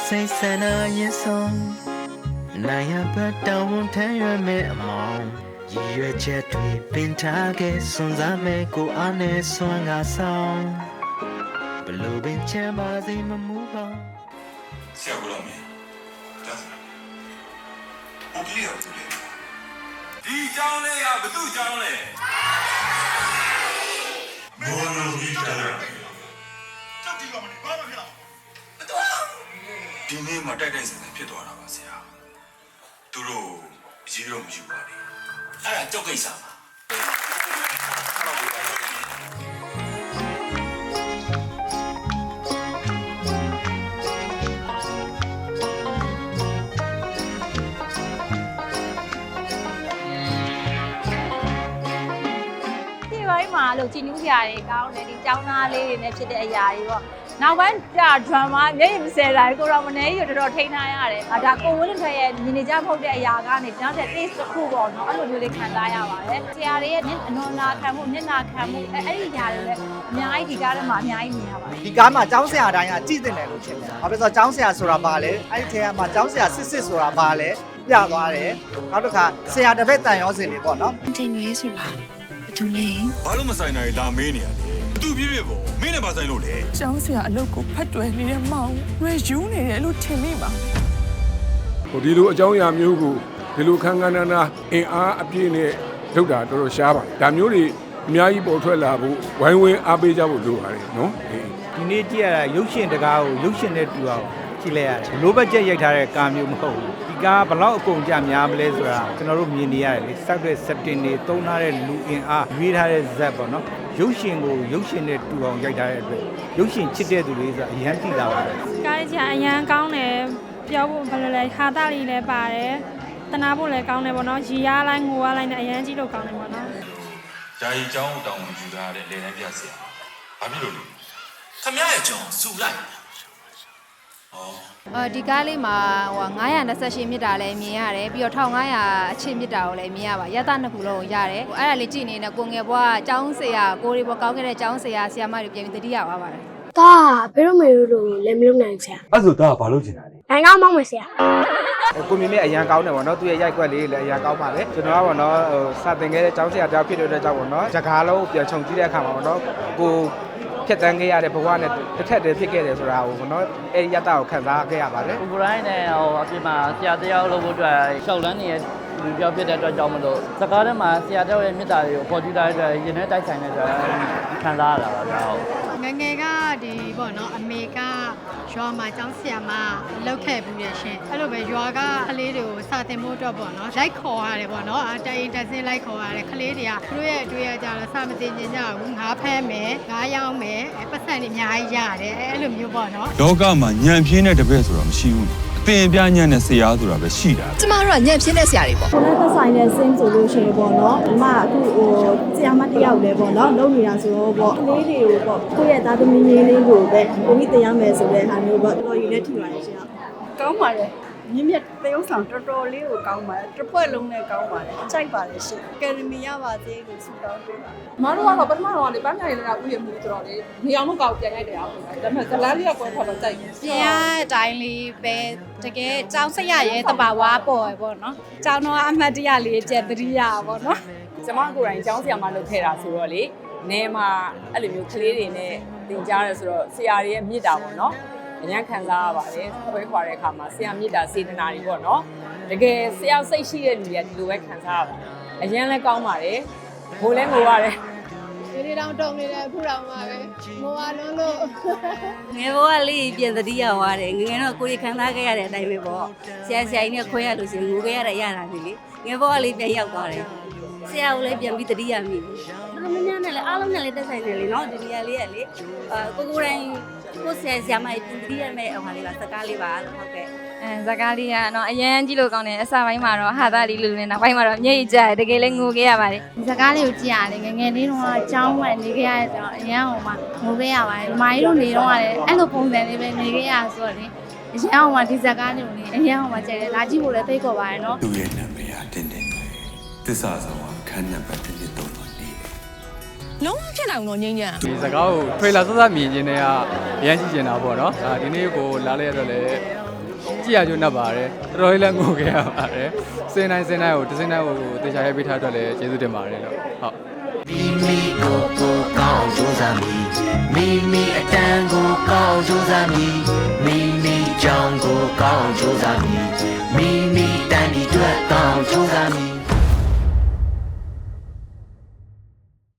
စိတ်ဆန္ဒရင်ဆုံးနိုင်ရပတ်တောင်းဝန်ထမ်းရမယ်အမောင်ရည်ရွယ်ချက်တွေပင်ထားခဲ့စွန့်စားမယ်ကိုအားနဲ့ဆွမ်းကားဆောင်ဘလို့ပင်ချမ်းပါစေမမူပါဆရာကတော့မင်းဒါဆိုဘုရားကလည်းဒီကြောင်းလေးကဘသူ့ကြောင်းလဲဘောလုံးကြီးတာကြောက်ကြည့်ပါမလို့ဘာမှမဖြစ်တော့ဒီနေ့မှတိုက်ဆန်ဖြစ်သွားတာပါဆရာသူတို့အရေးတော့မရှိပါဘူးအဲ့ဒါကြောက်ကိစ္စပါမှာလို့ကြည်နူးကြရတယ်ကောင်းတယ်ဒီចောင်းသားလေးတွေနဲ့ဖြစ်တဲ့အရာတွေပေါ့နောက်ပိုင်းဒါ drama မျက်ရည်မစဲတိုင်းကိုတော့မနေရတော်တော်ထိန်းထားရတယ်ဒါကိုဝင်းထက်ရဲ့မြင်နေကြမဟုတ်တဲ့အရာကနေကျွန်တော်တဲ့ taste တစ်ခုပေါ့နော်အဲ့လိုမျိုးလေးခံစားရပါတယ်ဆရာတွေရဲ့အနော်နာခံမှုမျက်နှာခံမှုအဲ့ဒီຢာတွေလည်းအများကြီးဒီကားထဲမှာအများကြီးမြင်ရပါတယ်ဒီကားမှာကျောင်းဆရာတိုင်းကကြည့်တင်တယ်လို့ထင်တယ်ဘာဖြစ်လို့ကျောင်းဆရာဆိုတာပါလဲအဲ့ဒီထဲမှာကျောင်းဆရာစစ်ဆိုတာပါလဲပြသွားတယ်နောက်တစ်ခါဆရာတစ်ဖက်တန်ရောစင်လေးပေါ့နော်တင်ရွေးဆိုတာသူလေဘာလို့မဆိုင်နိုင်လာမေးနေရလဲသူပြည့်ပြည့်ပေါ့မင်းနဲ့ပါဆိုင်လို့လေကျောင်းဆရာအလုပ်ကိုဖတ်တွယ်နေတဲ့မောင်ရေယူနေတယ်လို့ထင်မိပါဟိုဒီလိုအကြောင်းအရာမျိုးကိုဒီလိုခန်းခန်းနာနာအင်အားအပြည့်နဲ့လုပ်တာတော်တော်ရှားပါတယ်ဒါမျိုးတွေအများကြီးပေါ်ထွက်လာဖို့ဝိုင်းဝန်းအားပေးကြဖို့လိုပါတယ်နော်ဒီနေ့ကြည့်ရတာရုပ်ရှင်တကားကိုရုပ်ရှင်နဲ့တူအောင်ကြည့်လိုက်ရတယ်လိုဘတ်ဂျက်ရိုက်ထားတဲ့ကာမျိုးမဟုတ်ဘူးဒီကားဘလောက်အကုန်ကြများမလဲဆိုတာကျွန်တော်တို့မြင်နေရတယ်လေစောက်တဲ့ setting တွေသုံးထားတဲ့လူအင်အားရွေးထားတဲ့ဇက်ပေါ့နော်ရုပ်ရှင်ကိုရုပ်ရှင်နဲ့တူအောင်ရိုက်ထားတဲ့အတွက်ရုပ်ရှင်ချစ်တဲ့သူတွေဆိုတာအရန်သိတာပါပဲကားကြီးအရန်ကောင်းတယ်ပြောဖို့ဘယ်လိုလဲခါတာလေးလည်းပါတယ်တနာဖို့လည်းကောင်းတယ်ပေါ့နော်ရီရလိုက်ငိုရလိုက်နဲ့အရန်ကြီးလို့ကောင်းတယ်ပေါ့နော်ဂျာကြီးကျောင်းတောင်းယူထားတဲ့လေတန်းပြဆရာဘာဖြစ်လို့လဲခမရရဲ့ကျောင်းစူလိုက်ဒီကားလေးမှာဟို928မြစ်တာလည်းမြင်ရတယ်ပြီးတော့1500အချစ်မြစ်တာကိုလည်းမြင်ရပါရသနှစ်ခုလုံးကိုရတယ်အဲ့ဒါလေးကြည့်နေနေကိုငယ်ဘွားကျောင်းဆရာကိုရီဘွားကောင်းခဲ့တဲ့ကျောင်းဆရာဆရာမတွေပြန်ပြီးတတိယပါပါတယ်ဒါဘယ်လိုမေလို့လည်းမလုပ်နိုင်ဆရာအဲ့ဆိုဒါကဘာလုပ်ချင်တာလဲနိုင်ငံကောင်းမောင်းမယ်ဆရာကိုမြင်မြင်အရန်ကောင်းတယ်ပေါ့နော်သူရဲ့ရိုက်ကွက်လေးလည်းအရန်ကောင်းပါလေကျွန်တော်ကပေါ့နော်ဟိုစာသင်ခဲ့တဲ့ကျောင်းဆရာတယောက်ဖြစ်တဲ့အတွက်ကြောင့်ပေါ့နော်စကားလုံးပြန်ခြုံကြည့်တဲ့အခါမှာပေါ့နော်ကိုဖြတ်တန်းခဲ့ရတဲ့ဘဝနဲ့တစ်ထက်တည်းဖြစ်ခဲ့တယ်ဆိုတာကိုနော်အဲဒီရတ္တကိုခံစားခဲ့ရပါတယ်ကိုရိုင်းနဲ့ဟိုအပြင်မှာဆရာတယောက်လို့ဖို့အတွက်ရှောက်လန်းနေတဲ့လူပြောဖြစ်တဲ့အတွက်ကြောင့်မလို့စကားထဲမှာဆရာတယောက်ရဲ့မြတ်တာတွေကိုပေါ်ကြည့်တဲ့အတွက်ရင်ထဲတိုက်ဆိုင်တဲ့အတွက်ခံစားရတာပါဗျာငငယ်ကဒီပေါ့နော်အမေကရွာမှာကျောင်းဆရာမလောက်ခဲ့ဘူးရရှင်အဲ့လိုပဲရွာကကလေးတွေကိုစာသင်ဖို့အတွက်ပေါ့နော်လိုက်ခေါ်ရတယ်ပေါ့နော်တရင်တက်စင်းလိုက်ခေါ်ရတယ်ကလေးတွေကသူတို့ရဲ့အတွေ့အကြုံတော့စာမသိကျင်ကြဘူးငါးဖမ်းမယ်ငါးရောင်းမယ်ပတ်စံတွေအများကြီးရတယ်အဲ့လိုမျိုးပေါ့နော်လောကမှာညံပြင်းတဲ့တပည့်ဆိုတာမရှိဘူးအပင်ပြညံတဲ့ဆရာဆိုတာပဲရှိတာကျမတို့ကညံပြင်းတဲ့ဆရာတွေပေါ့လက်သက်ဆိုင်တဲ့စင်းဆိုလို့ရှိရင်ပေါ့နော်ဒီမှာအခုဟိုဆရာမတယောက်လည်းပေါ့နော်လုပ်နေတာဆိုတော့ပေါ့ကလေးတွေကိုပေါ့ကိုယ့်ရဲ့သားသမီးလေးကိုပဲကိုကြီးတင်ရမယ်ဆိုတဲ့ဟာမျိုးပေါ့တော်တော်ကြီးလည်းထိပါတယ်ရှင်ကောင်းပါတယ်မြင့်မြတ်သရုပ်ဆောင်တော်တော်လေးကိုကောင်းပါတယ်တစ်ဖွဲ့လုံးနဲ့ကောင်းပါတယ်ကြိုက်ပါတယ်ရှင်အကယ်ဒမီရပါသေးလို့ဆုတောင်းပေးပါမတို့ကတော့ပထမတော့လေပန်းနိုင်လည်းဥယျာဉ်မှုဆိုတော့လေနေအောင်တော့ကောက်ပြန်ရိုက်တယ်အောင်ဒါပေမဲ့ဇလန်းလေးကကွယ်ထွက်တော့ကြိုက်တယ်ပြန်ရတဲ့အတိုင်းလေးပဲတကယ်ကျောင်းဆရာရဲ့တဘာဝပေါ်ရပေါ့နော်ကျောင်းတော့အမှတ်တရလေးကျက်တတိယပေါ့နော်ကျမကိုယ်တိုင်ကျောင်းဆရာမလုပ်ခဲ့တာဆိုတော့လေနေမှာအဲ့လိုမျိုးကလေးတွေနဲ့သင်ကြားရဲဆိုတော့ဆရာတွေရဲ့မြစ်တာပေါ့နော်အញ្ញခံစားရပါတယ်ခွဲခွာတဲ့အခါမှာဆရာမြစ်တာစေတနာတွေပေါ့နော်တကယ်ဆရာစိတ်ရှိတဲ့လူတွေကဒီလိုပဲခံစားရပါတယ်အញ្ញလည်းကောင်းပါတယ်ဘိုးလည်းငိုရတယ်ဒီတောင်တုံနေတယ်အခုတောင်ပါပဲငိုရလုံးလို့ငယ်ဘဝလေးပြန်တတိယသွားတယ်ငယ်တော့ကိုယ်ခံစားခဲ့ရတဲ့အတိုင်းပဲပေါ့ဆရာကြီးနဲ့ခွဲရလို့ရှိရင်ငိုခဲ့ရတဲ့ရတာလေငယ်ဘဝလေးပြန်ရောက်သွားတယ်ဆရာကိုလည်းပြန်ပြီးတတိယမိဘူးတော်တော်များများနဲ့လည်းအားလုံးနဲ့လည်းတက်ဆိုင်တယ်လေနော်ဒီနေရာလေးကလေကိုကိုတိုင်းကိုဆရာမကြီးပြင်တတိယမဲ့ဟိုဟာလေးပါစကားလေးပါလို့ဟုတ်ကဲ့ဇကားလေးကတော့အရန်ကြည့်လို့ကောင်းတယ်အစပိုင်းမှာတော့ဟာသားလေးလူနေနောက်ပိုင်းမှာတော့မျက်ရည်ကျတယ်တကယ်လည်းငိုခဲ့ရပါတယ်ဇကားလေးကိုကြည့်ရတယ်ငငယ်လေးတုန်းကကြောင်းဝက်နေခဲ့ရတဲ့တော့အရန်ဟိုမှာငိုခဲ့ရပါတယ်ဒီမိုင်းတို့နေတော့ကလည်းအဲ့လိုပုံစံလေးပဲနေခဲ့ရဆိုတော့လေအရန်ဟိုမှာဒီဇကားလေးကိုလေအရန်ဟိုမှာကျတယ်လာကြည့်ဖို့လည်းဖိတ်ခေါ်ပါတယ်နော်သူ့ရဲ့နာမည်ကတင်းတင်းပဲသစ္စာဆောင်ခန်းနံပါတ်1 3ပါနေလုံးဝဖြစ်နိုင်တော့ငိမ့်ညံဒီစကားကိုထွေလာစစမြင်ခြင်းတွေကအရန်ကြည့်နေတာပေါ့နော်ဒီနေ့ကိုလာလဲရတော့လေ ရှိရကျိုးနှက်ပါတယ်တော်တော်လေးလည်းငိုခဲ့ရပါတယ်စင်တိုင်းကိုတစ်စင်းတိုင်းကိုတေချာရိုက်ပေးထားအတွက်လည်းကျေးဇူးတင်ပါတယ်လို့ဟုတ် မိမိကိုကောင်းကြိုးစားမိမိမိအတန်ကိုကောင်းကြိုးစားမိမိမိကြောင့်ကိုကောင်းကြိုးစားမိ